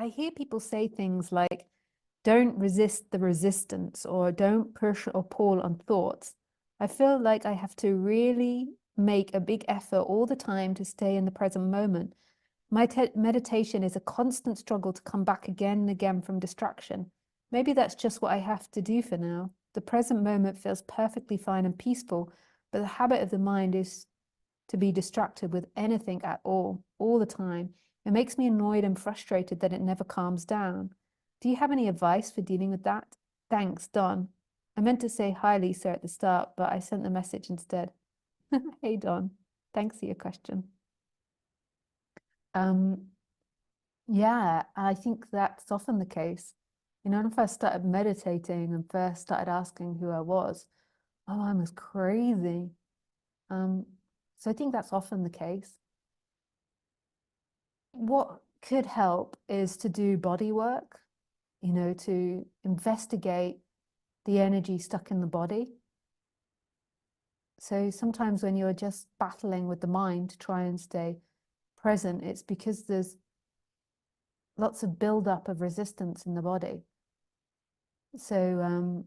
I hear people say things like, don't resist the resistance, or don't push or pull on thoughts. I feel like I have to really make a big effort all the time to stay in the present moment. My meditation is a constant struggle to come back again and again from distraction. Maybe that's just what I have to do for now. The present moment feels perfectly fine and peaceful, but the habit of the mind is to be distracted with anything at all the time. It makes me annoyed and frustrated that it never calms down. Do you have any advice for dealing with that? Thanks, Don. I meant to say hi, Lisa, at the start, but I sent the message instead. Hey, Don. Thanks for your question. Yeah, I think that's often the case. You know, when I first started meditating and first started asking who I was, oh, I was crazy. So I think that's often the case. What could help is to do body work, you know, to investigate the energy stuck in the body. So sometimes when you're just battling with the mind to try and stay present, it's because there's lots of buildup of resistance in the body. So,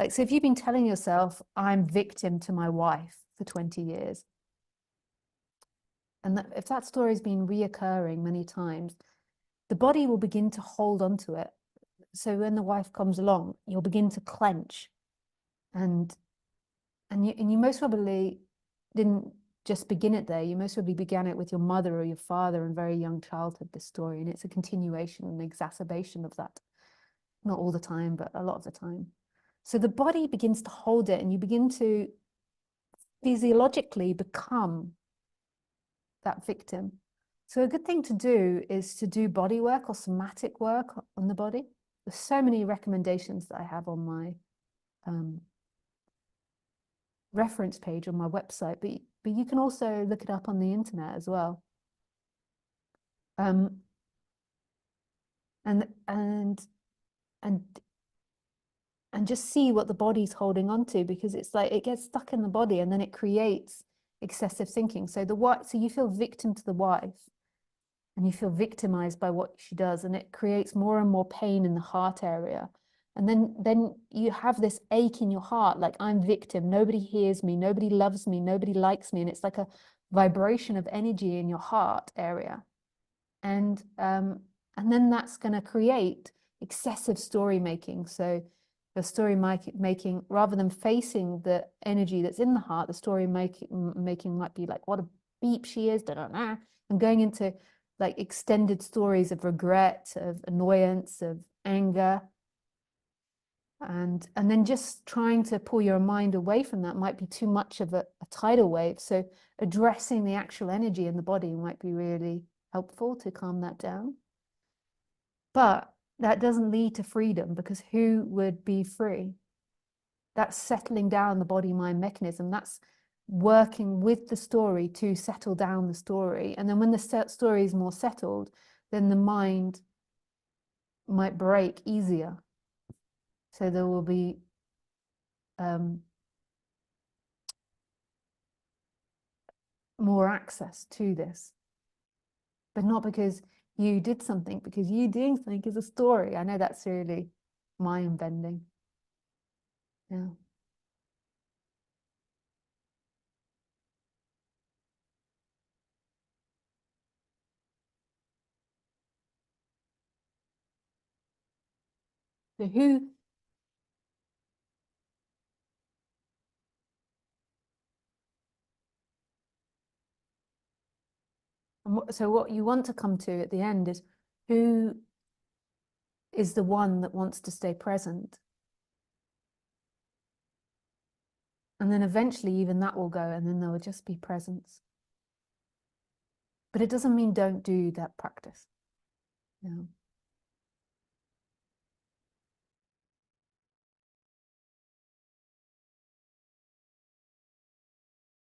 so if you've been telling yourself, I'm victim to my wife for 20 years, and if that story has been reoccurring many times, the body will begin to hold onto it. So when the wife comes along, you'll begin to clench, and you most probably didn't just begin it there. You most probably began it with your mother or your father in very young childhood, this story, and it's a continuation and exacerbation of that. Not all the time, but a lot of the time. So the body begins to hold it, and you begin to physiologically become that victim. So a good thing to do is to do body work or somatic work on the body. There's so many recommendations that I have on my reference page on my website, but you can also look it up on the internet as well. And just see what the body's holding on to, because it's like it gets stuck in the body and then it creates excessive thinking. So so you feel victim to the wife, and you feel victimized by what she does, and it creates more and more pain in the heart area. And then you have this ache in your heart, like, I'm victim, nobody hears me, nobody loves me, nobody likes me. And it's like a vibration of energy in your heart area. And then that's going to create excessive story making. So the story making, rather than facing the energy that's in the heart, the story making might be like, what a beep she is, da da da, and going into like extended stories of regret, of annoyance, of anger. And then just trying to pull your mind away from that might be too much of a tidal wave. So addressing the actual energy in the body might be really helpful to calm that down. But that doesn't lead to freedom, because who would be free? That's settling down the body-mind mechanism. That's working with the story to settle down the story. And then when the story is more settled, then the mind might break easier. So there will be more access to this. But not because you did something, because you doing something is a story. I know that's really mind-bending. Yeah. So so what you want to come to at the end is, who is the one that wants to stay present? And then eventually even that will go, and then there will just be presence. But it doesn't mean don't do that practice. Yeah.